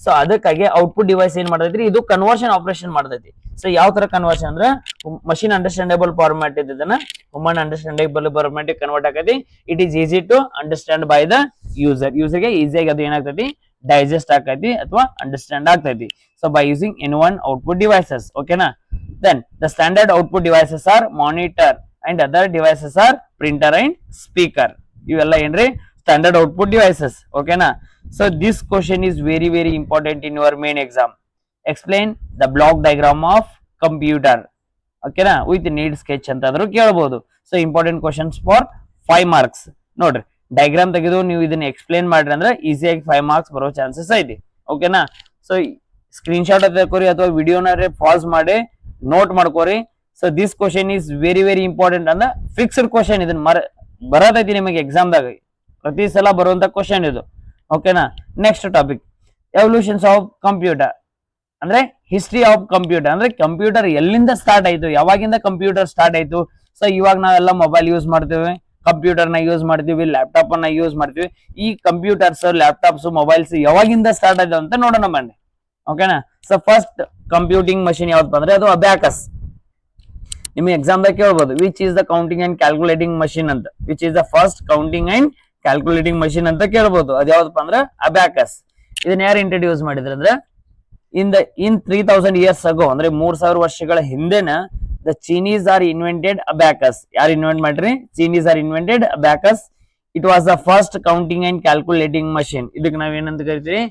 ಸೊ ಅದಕ್ಕಾಗಿ ಔಟ್ಪುಟ್ ಡಿವೈಸ್ ಏನ್ ಮಾಡ್ತೈತಿ? ಇದು ಕನ್ವರ್ಷನ್ ಆಪರೇಷನ್ ಮಾಡ್ತೈತಿ. ಸೊ ಯಾವ ತರ ಕನ್ವರ್ಷನ್ ಅಂದ್ರೆ ಮಷಿನ್ ಅಂಡರ್ಸ್ಟ್ಯಾಂಡೇಬಲ್ ಫಾರ್ಮ್ಯಾಟ್ ಇದ್ದದನ್ನ ಹ್ಯೂಮನ್ ಅಂಡರ್ಸ್ಟ್ಯಾಂಡೇಬಲ್ ಫಾರ್ಮ್ಯಾಟ್ ಕನ್ವರ್ಟ್ ಆಗೈತಿ. It is easy to understand by the ಯೂಸರ್ಗೆ ಈಸಿಯಾಗಿ ಅದು ಏನಾಗ್ತೈತಿ? ಡೈಜೆಸ್ಟ್ ಆಗ್ತೈತಿ ಅಥವಾ ಅಂಡರ್ಸ್ಟ್ಯಾಂಡ್ ಆಗ್ತೈತಿ. So by using any one output devices. ಓಕೆನಾ. Then the standard output devices are monitor and other devices are printer and speaker. ಇವೆಲ್ಲ ಏನ್ರಿ? Standard output devices. ಓಕೆನಾ. So this question is very important in your main exam. Explain the block diagram of computer. Okay na, with need sketch ಅಂತಂದ್ರು ಕೇಳಬಹುದು. So important questions for 5 marks. ನೋಡ್ರಿ, diagram ತೆಗೆದು ನೀವು ಇದನ್ನ explain ಮಾಡ್ರಿ ಅಂದ್ರೆ ಈಸಿಯಾಗಿ 5 ಮಾರ್ಕ್ಸ್ ಬರೋ ಚಾನ್ಸಸ್ ಐತಿ. ಓಕೆನಾ. ಸೊ ಸ್ಕ್ರೀನ್ ಶಾಟ್ ತೆಗೆದುಕೋರಿ ಅಥವಾ ವಿಡಿಯೋನ ಪಾಸ್ ಮಾಡಿ ನೋಟ್ ಮಾಡ್ಕೋರಿ. So this question is very important. ಅಂದ್ರೆ ಫಿಕ್ಸ್ಡ್ ಕ್ವಶನ್, ಇದನ್ನ ಬರತೈತಿ ನಿಮಗೆ ಎಕ್ಸಾಮ್ದಾಗ ಪ್ರತಿ ಸಲ ಬರುವಂತ ಕ್ವಶನ್ ಇದು. ಓಕೆನಾ. Next topic evolutions of computer. ಅಂದ್ರೆ ಹಿಸ್ಟ್ರಿ ಆಫ್ ಕಂಪ್ಯೂಟರ್. ಅಂದ್ರೆ ಕಂಪ್ಯೂಟರ್ ಎಲ್ಲಿಂದ ಸ್ಟಾರ್ಟ್ ಆಯ್ತು, ಯಾವಾಗಿಂದ ಕಂಪ್ಯೂಟರ್ ಸ್ಟಾರ್ಟ್ ಆಯ್ತು. ಸೊ ಇವಾಗ ನಾವೆಲ್ಲ ಮೊಬೈಲ್ ಯೂಸ್ ಮಾಡ್ತೇವೆ, ಕಂಪ್ಯೂಟರ್ ನ ಯೂಸ್ ಮಾಡ್ತೀವಿ, ಲ್ಯಾಪ್ಟಾಪ್ ಅನ್ನ ಯೂಸ್ ಮಾಡ್ತೀವಿ. ಈ ಕಂಪ್ಯೂಟರ್ಸ್, ಲ್ಯಾಪ್ಟಾಪ್ಸ್, ಮೊಬೈಲ್ಸ್ ಯಾವಾಗಿಂದ ಸ್ಟಾರ್ಟ್ ಆಯ್ತು ಅಂತ ನೋಡೋಣ ಬನ್ನಿ. ಓಕೆನಾ. ಸೊ ಫಸ್ಟ್ ಕಂಪ್ಯೂಟಿಂಗ್ ಮಷಿನ್ ಯಾವ್ದು ಅಂದ್ರೆ ಅದು ಅಬ್ಯಾಕಸ್. ನಿಮಗೆ ಎಕ್ಸಾಮ್ ದಾಗ ಕೇಳ್ಬೋದು which is the counting and calculating machine ಅಂತ. Which is the first counting and calculating machine ಅಂತ ಕೇಳ್ಬೋದು. ಅದ್ಯಾವ್ದಪ್ಪ ಅಂದ್ರೆ ಅಬ್ಯಾಕಸ್. ಇದನ್ನ ಯಾರು ಇಂಟ್ರಡ್ಯೂಸ್ ಮಾಡಿದ್ರ ಅಂದ್ರೆ ಇನ್ 3000 years ago, ಅಂದ್ರೆ 3000 ವರ್ಷಗಳ ಹಿಂದೆನ the Chinese are invented abacus. ಯಾರು ಇನ್ವೆಂಟ್ ಮಾಡ್ರಿ? Chinese are invented abacus. It was the first counting and calculating machine. ಇದಕ್ಕೆ ನಾವ್ ಏನಂತ ಕರಿತೀವಿ?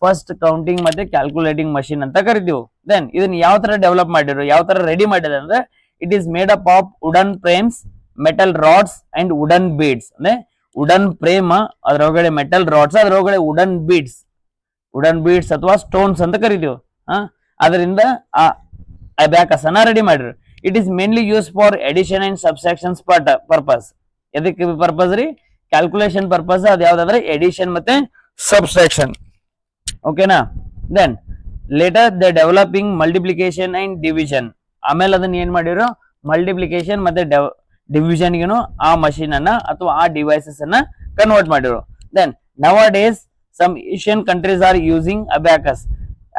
ಫಸ್ಟ್ ಕೌಂಟಿಂಗ್ ಮತ್ತೆ ಕ್ಯಾಲ್ಕುಲೇಟಿಂಗ್ ಮಷಿನ್ ಅಂತ ಕರಿತೀವಿ. ದೆನ್ ಇದನ್ನ ಯಾವ ತರ ಡೆವಲಪ್ ಮಾಡಿದ್ರು, ಯಾವ ತರ ರೆಡಿ ಮಾಡಿದ್ರು ಅಂದ್ರೆ it is made up of wooden frames, metal rods and wooden beads. ಅಂದ್ರೆ ವುಡನ್ ಫ್ರೇಮ್, ಅದ್ರೊಳಗಡೆ ಮೆಟಲ್ ರಾಡ್ಸ್, ಅದ್ರೊಳಗಡೆ ವುಡನ್ ಬೀಡ್ಸ್ ಅಥವಾ ಸ್ಟೋನ್ಸ್ ಅಂತ ಕರಿತೀವಿ. ಅದರಿಂದ ಆ ಅಬ್ಯಾಕಸ್ ಅನ್ನ ರೆಡಿ ಮಾಡಿದ್ರು. It is mainly use for addition and subtraction purpose. ಎದಕ್ಕೆ ಪರ್ಪಸ್ ರೀ? Calculation purpose. ಅದ್ ಯಾವ್ದಾದ್ರೆ ಎಡಿಷನ್ ಮತ್ತೆ ಸಬ್ಸ್ಟ್ರಾಕ್ಷನ್. ಓಕೆನಾ? Then later the developing multiplication and division. ಆಮೇಲೆ ಅದನ್ನ ಏನ್ ಮಾಡಿದ್ರು? ಮಲ್ಟಿಪ್ಲಿಕೇಶನ್ ಮತ್ತೆ ಡಿವಿಷನ್ ಗಿನು ಆ ಮಷೀನ್ ಅನ್ನ ಅಥವಾ ಆ ಡಿವೈಸಸ್ ಅನ್ನ ಕನ್ವರ್ಟ್ ಮಾಡಿದ್ರು. Then nowadays some Asian countries are using abacus.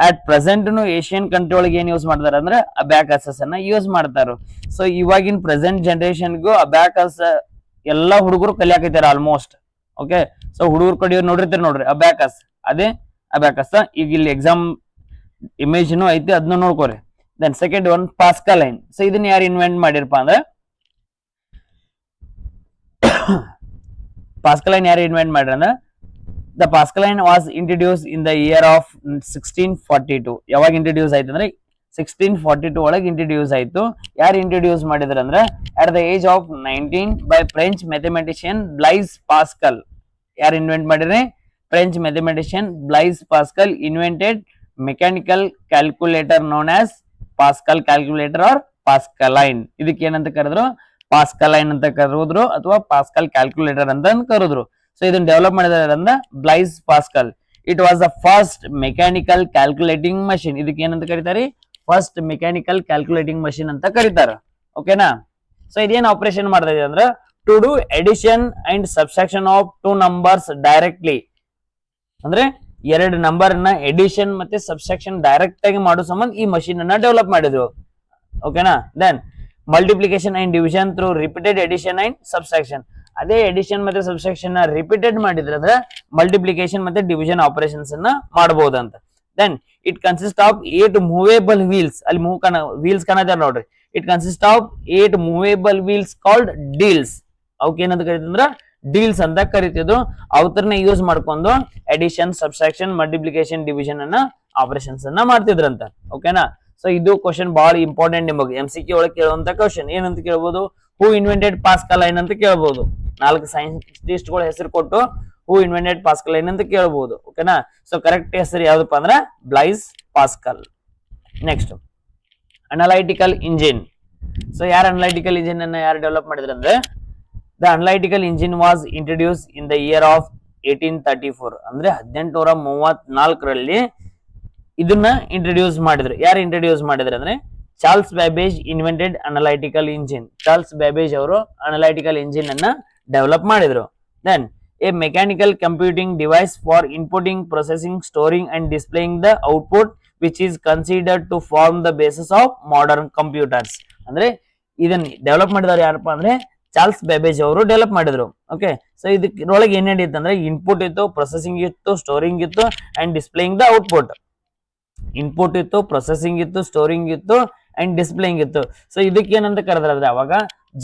At present Asian country ಒಳಗೆ ಏನ್ ಯೂಸ್ ಮಾಡ್ತಾರ ಅಂದ್ರೆ ಅಬ್ಯಾಕಸಸ್ ಅನ್ನ ಯೂಸ್ ಮಾಡ್ತಾರ. ಸೊ ಇವಾಗಿನ ಪ್ರೆಸೆಂಟ್ ಜನರೇಷನ್ಗೂ ಅಬ್ಯಾಕಸ್ ಎಲ್ಲಾ ಹುಡುಗರು ಕಲಿಯಾಕೈತಾರ ಆಲ್ಮೋಸ್ಟ್. ಓಕೆ, ಸೊ ಹುಡುಗರು ಕಡಿಯೋರು ನೋಡ್ರಿ ಅಬ್ಯಾಕಸ್. ಅದೇ ಅಬ್ಯಾಕಸ್. ಈಗ ಇಲ್ಲಿ ಎಕ್ಸಾಮ್ ಇಮೇಜ್ ಐತಿ, ಅದನ್ನ ನೋಡ್ಕೋರಿ. Then second one Pascaline. So ಇದನ್ನ ಯಾರು ಇನ್ವೆಂಟ್ ಮಾಡಿರಪ್ಪ ಅಂದ್ರೆ ಪಾಸ್ಕಲೈನ್ ಯಾರು ಇನ್ವೆಂಟ್ ಮಾಡ್ರ ಅಂದ್ರೆ the Pascaline was introduce in the year of 1642. ಯಾವಾಗ ಇಂಟ್ರಡ್ಯೂಸ್ ಆಯ್ತು ಅಂದ್ರೆ 1642 ಒಳಗೆ ಇಂಟ್ರಡ್ಯೂಸ್ ಆಯ್ತು. ಯಾರು ಇಂಟ್ರಡ್ಯೂಸ್ ಮಾಡಿದ್ರ ಅಂದ್ರೆ at the age of 19 by French mathematician Blaise Pascal. ಯಾರು ಇನ್ವೆಂಟ್ ಮಾಡಿದ್ರೆ? French mathematician Blaise Pascal invented mechanical calculator known as Pascal calculator or Pascaline. ಇದಕ್ಕೆ ಏನಂತ ಕರೆದ್ರು? ಪಾಸ್ಕಲೈನ್ ಅಂತ ಕರೆದ್ರು ಅಥವಾ ಪಾಸ್ಕಲ್ ಕ್ಯಾಲ್ಕುಲೇಟರ್ ಅಂತ ಕರೆದ್ರು. ಸೊ ಇದನ್ನ ಡೆವಲಪ್ ಮಾಡಿದಾರೆ ಅಂದ್ರೆ Blaise Pascal. It was the first mechanical calculating machine. ಇದಕ್ಕೆ ಏನಂತ ಕರೀತಾರೆ? ಫಸ್ಟ್ ಮೆಕ್ಯಾನಿಕಲ್ ಕ್ಯಾಲ್ಕುಲೇಟಿಂಗ್ ಮಷಿನ್ ಅಂತ ಕರೀತಾರೆ. ಓಕೆನಾ? ಸೊ ಇದೇನ್ ಆಪರೇಷನ್ ಮಾಡ್ತಾ ಇದೆ ಅಂದ್ರೆ to do addition and subtraction of 2 numbers directly. ಅಂದ್ರೆ 2 ನಂಬರ್ ನ ಎಡಿಷನ್ ಮತ್ತೆ ಸಬ್ಸ್ಟ್ರಾಕ್ಷನ್ ಡೈರೆಕ್ಟ್ ಆಗಿ ಮಾಡೋ ಸಂಬಂಧ ಈ ಮಷಿನ್ ಅನ್ನ ಡೆವಲಪ್ ಮಾಡಿದ್ರು. ಓಕೆನಾ? Then multiplication and division through repeated addition and subtraction. ಅದೇ ಎಡಿಷನ್ ಮತ್ತೆ ಸಬ್ಸ್ಟ್ರಾಕ್ಷನ್ ರಿಪೀಟೆಡ್ ಮಾಡಿದ್ರೆ ಅಂದ್ರೆ ಮಲ್ಟಿಪ್ಲಿಕೇಶನ್ ಮತ್ತೆ ಡಿವಿಷನ್ ಆಪರೇಷನ್ಸ್ ಅನ್ನ ಮಾಡಬಹುದಂತ. Then it consist of 8 movable wheels. ಅಲ್ಲಿ ವೀಲ್ಸ್ ಕಾಣತಾರ ನೋಡ್ರಿ. It consist of 8 movable wheels called dials. ಅವಕ್ಕೆ ಏನಂತ ಕರಿತೀವಿ ಅಂದ್ರೆ ಡೀಲ್ಸ್ ಅಂತ ಕರಿತಿದ್ದು. ಅವತರನ್ನ ಯೂಸ್ ಮಾಡ್ಕೊಂಡು ಎಡಿಷನ್, ಸಬ್ಸ್ಟ್ರಾಕ್ಷನ್, ಮಲ್ಟಿಪ್ಲಿಕೇಶನ್, ಡಿವಿಷನ್ ಅನ್ನ ಆಪರೇಷನ್ಸ್ ಅನ್ನ ಮಾಡ್ತಿದ್ರಂತ. ಓಕೆನಾ? ಸೊ ಇದು ಕ್ವಶನ್ ಬಹಳ ಇಂಪಾರ್ಟೆಂಟ್. ನಿಮಗೆ MCQ ಒಳಗೆ ಕೇಳುವಂತ ಕ್ವಶನ್ ಏನಂತ ಕೇಳಬಹುದು? ಹೂ ಇನ್ವೆಂಟೆಡ್ ಪಾಸ್ಕಲೈನ್ ಅಂತ ಕೇಳಬಹುದು. 4 ಸೈಂಟಿಸ್ಟ್ ಗಳ ಹೆಸರು ಕೊಟ್ಟು ಹೂ ಇನ್ವೆಂಟೆಡ್ ಪಾಸ್ಕಲೈನ್ ಅಂತ ಕೇಳಬಹುದು. ಓಕೆನಾ? ಸೊ ಕರೆಕ್ಟ್ ಹೆಸರು ಯಾವ್ದಪ್ಪ ಅಂದ್ರೆ Blaise Pascal. Next analytical engine. So ಯಾರು ಅನಲೈಟಿಕಲ್ ಇಂಜಿನ್ ಅನ್ನ ಯಾರು ಡೆವಲಪ್ ಮಾಡಿದ್ರು ಅಂದ್ರೆ the analytical engine was introduce in the year of 1834. ಅಂದ್ರೆ 1834ರಲ್ಲಿ ಇದನ್ನ ಇಂಟ್ರಡ್ಯೂಸ್ ಮಾಡಿದ್ರು. ಯಾರು ಇಂಟ್ರಡ್ಯೂಸ್ ಮಾಡಿದ್ರು ಅಂದ್ರೆ Charles Babbage invented analytical engine. Charles Babbage ಅವರು ಅನಲೈಟಿಕಲ್ ಇಂಜಿನ್ ಅನ್ನ ಡೆವಲಪ್ ಮಾಡಿದ್ರು. Then a mechanical computing device for inputting, processing, storing and displaying the output which is considered to form the basis of modern computers. ಅಂದ್ರೆ ಇದನ್ನ develop ಮಾಡಿದವರು ಯಾರಪ್ಪ ಅಂದ್ರೆ Charles Babbage ಅವರು develop ಮಾಡಿದ್ರು. ಓಕೆ, ಸೊ ಇದರೊಳಗೆ ಏನ್ ನಡೀತು ಅಂದ್ರೆ ಇನ್ಪುಟ್ ಇತ್ತು, ಪ್ರೊಸೆಸಿಂಗ್ ಇತ್ತು, ಸ್ಟೋರಿಂಗ್ ಇತ್ತು and displaying the output. Input ಇತ್ತು, ಪ್ರೊಸೆಸಿಂಗ್ ಇತ್ತು, ಸ್ಟೋರಿಂಗ್ ಇತ್ತು ಅಂಡ್ ಡಿಸ್ಪ್ಲೇಯಿಂಗ್ ಇತ್ತು. ಸೊ ಇದಕ್ಕೆ ಏನಂತ ಕರೆದ್ರೆ ಅವಾಗ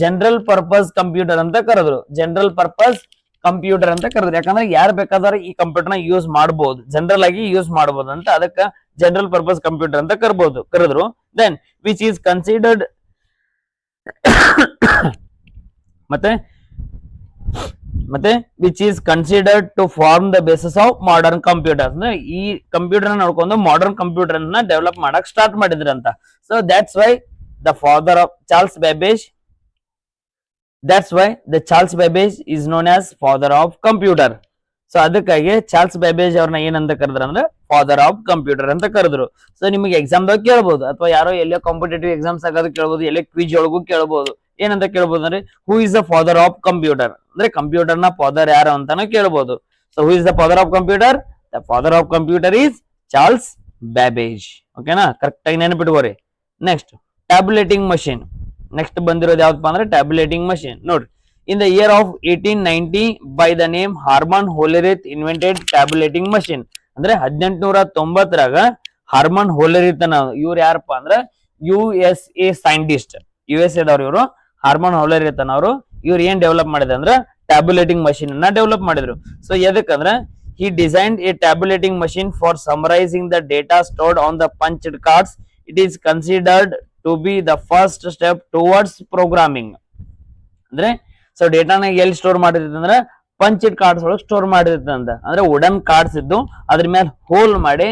ಜನರಲ್ ಪರ್ಪಸ್ ಕಂಪ್ಯೂಟರ್ ಅಂತ ಕರೆದ್ರು. ಜನರಲ್ ಪರ್ಪಸ್ ಕಂಪ್ಯೂಟರ್ ಅಂತ ಕರೆದ್ರು. ಯಾಕಂದ್ರೆ ಯಾರು ಬೇಕಾದ್ರೆ ಈ ಕಂಪ್ಯೂಟರ್ ನ ಯೂಸ್ ಮಾಡಬಹುದು, ಜನರಲ್ ಆಗಿ ಯೂಸ್ ಮಾಡಬಹುದು ಅಂತ ಅದಕ್ಕೆ ಜನರಲ್ ಪರ್ಪಸ್ ಕಂಪ್ಯೂಟರ್ ಅಂತ ಕರೆದ್ರು. ದೆನ್ ವಿಚ್ ಈಸ್ ಕನ್ಸಿಡರ್ಡ್ ಮತ್ತೆ which is considered to form the basis of modern computer. ಅಂದ್ರೆ ಈ ಕಂಪ್ಯೂಟರ್ ನೋಡ್ಕೊಂಡು ಮಾಡರ್ನ್ ಕಂಪ್ಯೂಟರ್ ಅನ್ನ ಡೆವಲಪ್ ಮಾಡಕ್ ಸ್ಟಾರ್ಟ್ ಮಾಡಿದ್ರಂತ. So that's why the father of Charles Babbage, that's why the Charles Babbage is known as father of computer. So ಅದಕ್ಕಾಗಿ Charles Babbage ಅವ್ರನ್ನ ಏನಂತ ಕರೆದ್ರ ಅಂದ್ರೆ ಫಾದರ್ ಆಫ್ ಕಂಪ್ಯೂಟರ್ ಅಂತ ಕರೆದ್ರು. ಸೊ ನಿಮಗೆ ಎಕ್ಸಾಮ್ದಾಗ ಕೇಳಬಹುದು, ಅಥವಾ ಯಾರೋ ಎಲ್ಲೋ ಕಾಂಪಿಟೇಟಿವ್ ಎಕ್ಸಾಮ್ಸ್ ಆಗೋದು ಕೇಳಬಹುದು, ಎಲ್ಲೇ ಕ್ವಿಜ್ ಒಳಗೂ ಕೇಳಬಹುದು. ಏನಂತ ಕೇಳಬಹುದು ಅಂದ್ರೆ who is the father of computer, ಅಂದ್ರೆ ಕಂಪ್ಯೂಟರ್ ನ ಫಾದರ್ ಯಾರು ಅಂತಾನು ಕೇಳಬಹುದು. So who is the father of computer? The father of computer is Charles Babbage. ಓಕೆನಾ? ಕರೆಕ್ಟ್ ಆಗಿ ನೆನಪಿಟ್ಕೋರಿ. Next tabulating machine. ನೆಕ್ಸ್ಟ್ ಬಂದಿರೋದು ಯಾವ್ದಪ್ಪ ಅಂದ್ರೆ ಟ್ಯಾಬ್ಯುಲೇಟಿಂಗ್ ಮಷೀನ್. ನೋಡ್ರಿ, In the year of 1890, by the name Harman Hollerith invented tabulating machine. ಅಂದ್ರೆ 1890ರಾಗ Harman ಹೋಲೆರಿತ್ ಇವ್ರು ಯಾರಪ್ಪ ಅಂದ್ರೆ USA ಸೈಂಟಿಸ್ಟ್, USA ದವ್ರು ಇವರು. ಹಾರ್ಮನ್ ಹೋಲೆರಿತ್ ಅವರು ಇವ್ರು ಏನ್ ಡೆವಲಪ್ ಮಾಡಿದ್ರು ಅಂದ್ರೆ ಟ್ಯಾಬುಲೇಟಿಂಗ್ ಮಷೀನ್ ಅನ್ನ ಡೆವಲಪ್ ಮಾಡಿದ್ರು. ಸೊ ಎದಕ್ಕಂದ್ರೆ he designed a tabulating machine for summarizing the data stored on the punched cards. It is considered to be the first step towards programming. ಅಂದ್ರೆ ಸೊ ಡೇಟಾನ ಎಲ್ಲಿ ಸ್ಟೋರ್ ಮಾಡಿರ್ತದೆ ಅಂದ್ರೆ punched cards ಒಳಗೆ store ಮಾಡಿರ್ತದೆ ಅಂತ. ಅಂದ್ರೆ wooden cards ಇದ್ದು ಅದ್ರ ಮೇಲೆ hole ಮಾಡಿ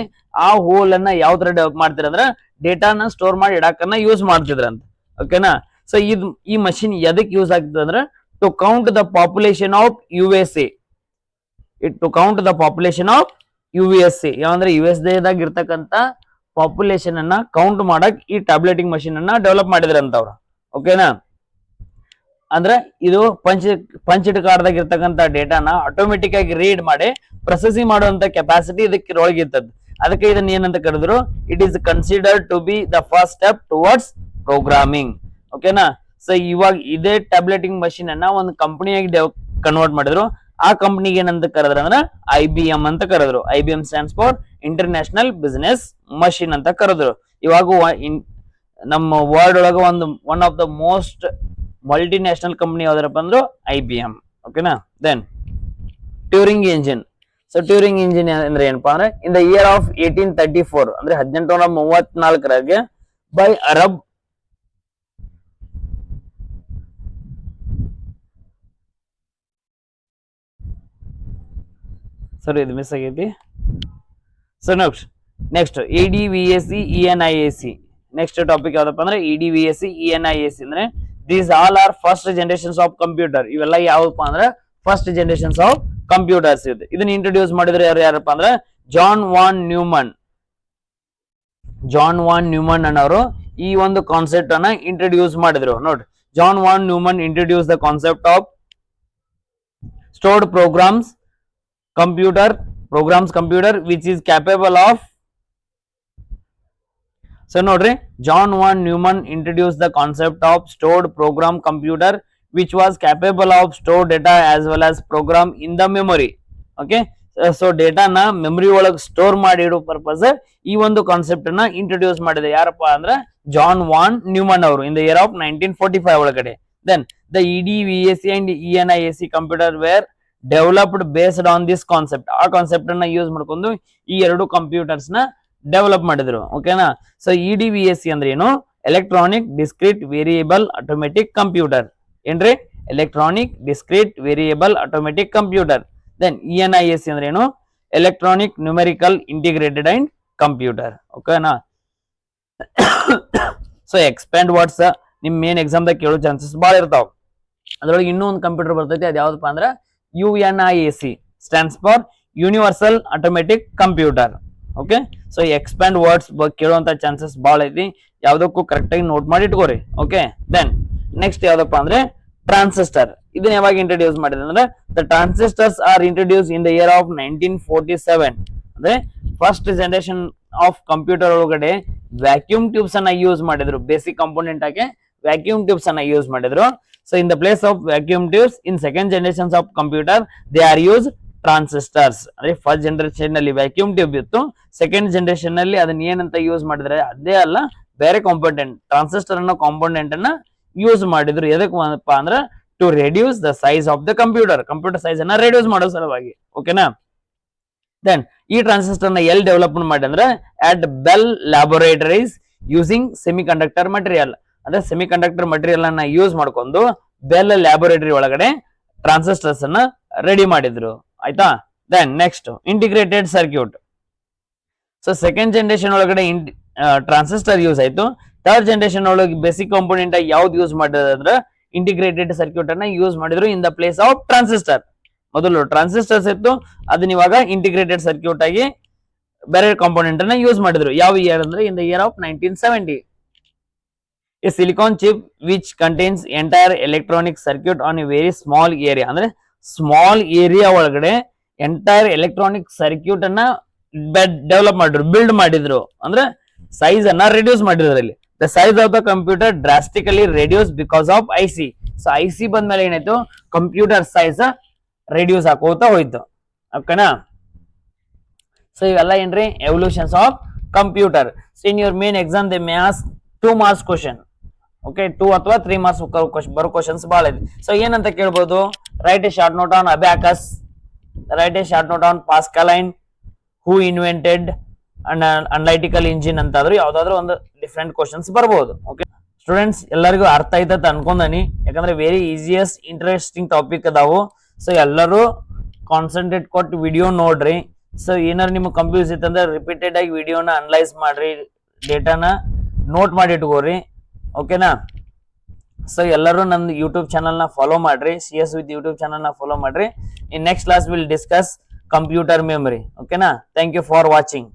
ಆ ಹೋಲ್ ಅನ್ನ ಯಾವ ತರ ಡೆವಲಪ್ ಮಾಡ್ತಿರ ಅಂದ್ರೆ ಡೇಟಾನ ಸ್ಟೋರ್ ಮಾಡಿ ಇಡಾಕನ್ನ ಯೂಸ್ ಮಾಡ್ತಿದ್ರಂತ. ಓಕೆನಾ. ಸೊ ಈ ಮಷಿನ್ ಎದಕ್ ಯೂಸ್ ಆಗ್ತದೆ ಅಂದ್ರೆ to count the population of USA. To count the population of USA ಯಾವಂದ್ರೆ US ದೇಶದಾಗ ಇರ್ತಕ್ಕಂತ ಪಾಪ್ಯುಲೇಷನ್ ಅನ್ನ ಕೌಂಟ್ ಮಾಡಕ್ ಈ ಟ್ಯಾಬ್ಲೆಟಿಂಗ್ ಮಷಿನ್ ಅನ್ನ ಡೆವಲಪ್ ಮಾಡಿದ್ರಂತ ಅವ್ರು. ಓಕೆನಾ. ಅಂದ್ರೆ ಇದು ಪಂಚ್ಡ್ ಕಾರ್ಡ್ದಾಗ ಇರ್ತಕ್ಕಂತ ಡೇಟಾನ ಆಟೋಮೆಟಿಕ್ ಆಗಿ ರೀಡ್ ಮಾಡಿ ಪ್ರೊಸೆಸಿಂಗ್ ಮಾಡುವಂತ ಕೆಪಾಸಿಟಿ ಇದಕ್ಕೆ ಒಳಗಿರ್ತದ. ಅದಕ್ಕೆ ಇದನ್ನ ಏನಂತ ಕರೆದ್ರು, it is considered to be the first step towards programming. ಓಕೆನಾ. ಸೊ ಇವಾಗ ಇದೇ ಟ್ಯಾಬ್ಲೆಟಿಂಗ್ ಮಷಿನ್ ಅನ್ನ ಒಂದು ಕಂಪನಿಯಾಗಿ ಕನ್ವರ್ಟ್ ಮಾಡಿದ್ರು. ಆ ಕಂಪನಿಗೆ ಏನಂತ ಕರೆದ್ರ ಅಂದ್ರೆ IBM ಅಂತ ಕರೆದ್ರು. IBM stands for international business machine ಅಂತ ಕರೆದ್ರು. ಇವಾಗ ನಮ್ಮ ವರ್ಲ್ಡ್ ಒಳಗ one of the most multinational company ಯಾವ್ದಾರಪ್ಪ ಅಂದ್ರೆ IBM. ಓಕೆನಾ. Then Turing engine. So Turing engine ಅಂದ್ರೆ ಏನಪ್ಪಾ ಅಂದ್ರೆ ಇನ್ ದ ಇಯರ್ ಆಫ್ 1834 ಅಂದ್ರೆ 1834ರಾಗೆ ಬೈ ಅರಬ್ ಸರಿ ಇದು ಮಿಸ್ ಆಗೈತಿ. So next EDVAC ENIAC. Next topic ಯಾವ್ದಪ್ಪ ಅಂದ್ರೆ EDVAC ENIAC ಅಂದ್ರೆ these all are first generations of computer. ಇವೆಲ್ಲ ಯಾವಪ್ಪ ಅಂದ್ರೆ ಫಸ್ಟ್ ಜನರೇಷನ್ಸ್ ಆಫ್ ಕಂಪ್ಯೂಟರ್ಸ್ ಇದು. ಇದನ್ನ ಇಂಟ್ರೊಡ್ಯೂಸ್ ಮಾಡಿದ್ರೆ ಯಾರಪ್ಪ ಅಂದ್ರೆ ಜಾನ್ ವಾನ್ ನ್ಯೂಮನ್ ಅನ್ನೋರು ಈ ಒಂದು ಕಾನ್ಸೆಪ್ಟ್ ಅನ್ನ ಇಂಟ್ರೊಡ್ಯೂಸ್ ಮಾಡಿದ್ರು. ನೋಡ್ರಿ, John von Neumann introduce the concept of stored programs computer which is capable of. So ನೋಡ್ರಿ, John von Neumann introduced the concept of stored program computer which was capable of store data as well as program in the memory. Okay, so data ನ memory ಒಳಗೆ store ಮಾಡಿ ಇಡೋ purpose ಈ ಒಂದು concept ಅನ್ನ introduce ಮಾಡಿದೆ. ಯಾರಪ್ಪ ಅಂದ್ರೆ ಜಾನ್ ವಾನ್ ನ್ಯೂಮನ್ ಅವರು ಇನ್ ದ ಇಯರ್ ಆಫ್ 1945 ಒಳಗಡೆ. Then the EDVAC and ENIAC computer were developed based on this concept. ಆ ಕಾನ್ಸೆಪ್ಟ್ ಅನ್ನ ಯೂಸ್ ಮಾಡ್ಕೊಂಡು ಈ ಎರಡು ಕಂಪ್ಯೂಟರ್ಸ್ ನ ಡೆವಲಪ್ ಮಾಡಿದ್ರು. ಓಕೆನಾ. ಸೊ EDVAC ಅಂದ್ರೆ ಏನು? Electronic discrete variable automatic computer. ಏನ್ರಿ? Electronic discrete variable automatic computer. Then ENIAC ಅಂದ್ರೆ ಏನು? Electronic numerical integrated and computer. ಓಕೆನಾ. ಸೊ ಎಕ್ಸ್ಪ್ಯಾಂಡ್ ವರ್ಡ್ಸ್ ನಿಮ್ ಮೇನ್ ಎಕ್ಸಾಮ್ ದಾಗ ಕೇಳೋ ಚಾನ್ಸಸ್ ಬಹಳ ಇರ್ತಾವ. ಅದ್ರೊಳಗೆ ಇನ್ನೂ ಒಂದು ಕಂಪ್ಯೂಟರ್ ಬರ್ತೈತಿ, ಅದ್ ಯಾವ್ದಪ್ಪ ಅಂದ್ರೆ UNIAC stands for universal automatic computer. Okay. So expand words ಕೇಳುವಂತ ಚಾನ್ಸಸ್ ಬಹಳ ಐತಿ. ಯಾವ್ದಕ್ಕೂ ಕರೆಕ್ಟ್ ಆಗಿ ನೋಟ್ ಮಾಡಿ ಇಟ್ಕೋರಿ. ಓಕೆ. ದೆನ್ ನೆಕ್ಸ್ಟ್ ಯಾವ್ದಪ್ಪ ಅಂದ್ರೆ ಟ್ರಾನ್ಸಿಸ್ಟರ್. ಇದನ್ನ ಯಾವಾಗ ಇಂಟ್ರೊಡ್ಯೂಸ್ ಮಾಡಿದ್ರೆ ಅಂದ್ರೆ the transistors are introduce in the year of 1947. ಅಂದ್ರೆ ಫಸ್ಟ್ ಜನರೇಷನ್ ಆಫ್ ಕಂಪ್ಯೂಟರ್ ಒಳಗಡೆ ವ್ಯಾಕ್ಯೂಮ್ ಟ್ಯೂಬ್ಸ್ ಅನ್ನ ಯೂಸ್ ಮಾಡಿದ್ರು. ಬೇಸಿಕ್ ಕಾಂಪೋನೆಂಟ್ ಆಗಿ ವ್ಯಾಕ್ಯೂಮ್ ಟ್ಯೂಬ್ಸ್ ಅನ್ನ ಯೂಸ್ ಮಾಡಿದ್ರು. So in the place of vacuum tubes in second generations of computer they are used transistors. ಅಂದ್ರೆ first generation ನಲ್ಲಿ vacuum tube ಇತ್ತು, second generation ನಲ್ಲಿ ಅದನ್ನ ಏನಂತ ಯೂಸ್ ಮಾಡಿದ್ರೆ ಅದೇ ಅಲ್ಲ ಬೇರೆ ಕಾಂಪೋನೆಂಟ್ ಟ್ರಾನ್ಸಿಸ್ಟರ್ ಅನ್ನೋ ಕಾಂಪೋನೆಂಟ್ ಅನ್ನ ಯೂಸ್ ಮಾಡಿದ್ರು. ಎದಕ್ಕಪ್ಪ ಅಂದ್ರೆ to reduce the size of the computer size ಅನ್ನ ರೆಡ್ಯೂಸ್ ಮಾಡೋ ಸಲುವಾಗಿ. ಓಕೆನಾ. ದೆನ್ ಈ ಟ್ರಾನ್ಸಿಸ್ಟರ್ ನ ಎಲ್ಲಿ ಡೆವಲಪ್ಮೆಂಟ್ ಮಾಡಿ ಅಂದ್ರೆ at Bell laboratories using semiconductor material. ಅಂದ್ರೆ ಸೆಮಿ ಕಂಡಕ್ಟರ್ ಮಟೀರಿಯಲ್ ಅನ್ನ ಯೂಸ್ ಮಾಡ್ಕೊಂಡು ಬೆಲ್ ಲ್ಯಾಬೋರೇಟರಿ ಒಳಗಡೆ ಟ್ರಾನ್ಸಿಸ್ಟರ್ಸ್ ಅನ್ನ ರೆಡಿ ಮಾಡಿದ್ರು. ಆಯ್ತಾ. Then next integrated circuit. So second generation ಒಳಗಡೆ ಟ್ರಾನ್ಸಿಸ್ಟರ್ ಯೂಸ್ ಆಯ್ತು. ಥರ್ಡ್ ಜನರೇಷನ್ ಒಳಗೆ ಬೇಸಿಕ್ ಕಾಂಪೋನೆಂಟ್ ಯಾವ್ದು ಯೂಸ್ ಮಾಡಿದ್ರೆ ಅಂದ್ರೆ ಇಂಟಿಗ್ರೇಟೆಡ್ ಸರ್ಕ್ಯೂಟ್ ಅನ್ನ ಯೂಸ್ ಮಾಡಿದ್ರು in the place of transistor. ಮೊದಲು ಟ್ರಾನ್ಸಿಸ್ಟರ್ಸ್ ಇತ್ತು, ಅದನ್ನ ಇವಾಗ ಇಂಟಿಗ್ರೇಟೆಡ್ ಸರ್ಕ್ಯೂಟ್ ಆಗಿ ಬೇರೆ ಕಾಂಪೋನೆಂಟ್ ಅನ್ನ ಯೂಸ್ ಮಾಡಿದ್ರು. ಯಾವ ಇಯರ್ ಅಂದ್ರೆ ಇನ್ the year of 1970. A silicon chip which contains entire electronic circuit on a very small area. ಅಂದ್ರೆ ಸ್ಮಾಲ್ ಏರಿಯಾ ಒಳಗಡೆ ಎಂಟೈರ್ ಎಲೆಕ್ಟ್ರಾನಿಕ್ ಸರ್ಕ್ಯೂಟ್ ಅನ್ನ ಡೆವಲಪ್ ಮಾಡಿದ್ರು, ಬಿಲ್ಡ್ ಮಾಡಿದ್ರು. ಅಂದ್ರೆ ಸೈಜ್ ಅನ್ನ ರೆಡ್ಯೂಸ್ ಮಾಡಿದ್ರು. ಅಲ್ಲಿ the size of the computer drastically reduce because of IC. So IC ಬಂದ್ಮೇಲೆ ಏನಾಯ್ತು, ಕಂಪ್ಯೂಟರ್ ಸೈಜ್ ರೆಡ್ಯೂಸ್ ಆಕೋತಾ ಹೋಯ್ತು. ಓಕೆನಾ? ಸೊ ಇವೆಲ್ಲ ಏನ್ರಿ evolutions of computer. So in your main exam they may ask 2 marks question. Okay, 2 ಅಥವಾ 3 ಮಾರ್ಕ್ಸ್ ಬರೋ questions ಬಹಳ ಇದೆ. ಸೊ ಏನಂತ ಕೇಳ್ಬೋದು, write a short note on abacus, write a short note on Pascaline, who invented analytical engine ಅಂತಾದ್ರೂ ಯಾವ್ದಾದ್ರು ಒಂದು different questions ಬರ್ಬೋದು. ಓಕೆ ಸ್ಟೂಡೆಂಟ್ಸ್, ಎಲ್ಲರಿಗೂ ಅರ್ಥ ಆಯ್ತದ ಅನ್ಕೊಂಡನಿ, ಯಾಕಂದ್ರೆ ವೆರಿ ಈಸಿಯಸ್ಟ್ ಇಂಟ್ರೆಸ್ಟಿಂಗ್ ಟಾಪಿಕ್ ಅದಾವು. ಸೊ ಎಲ್ಲರೂ ಕಾನ್ಸಂಟ್ರೇಟ್ ಕೊಟ್ಟು ವಿಡಿಯೋ ನೋಡ್ರಿ. ಸೊ ಏನಾರು ನಿಮ್ಗೆ ಕನ್ಫ್ಯೂಸ್ ಇತ್ತಂದ್ರೆ ರಿಪೀಟೆಡ್ ಆಗಿ ವಿಡಿಯೋನ ಅನಲೈಸ್ ಮಾಡ್ರಿ, ಡೇಟಾನ ನೋಟ್ ಮಾಡಿ ಇಟ್ಕೋರಿ. ಓಕೆನಾ? ಸೊ ಎಲ್ಲರೂ ನನ್ನ ಯೂಟ್ಯೂಬ್ ಚಾನಲ್ನ ಫಾಲೋ ಮಾಡ್ರಿ, CS ವಿತ್ ಯೂಟ್ಯೂಬ್ ಚಾನಲ್ನ ಫಾಲೋ ಮಾಡ್ರಿ. In next class will discuss computer memory. ಓಕೆನಾ? Thank you for watching.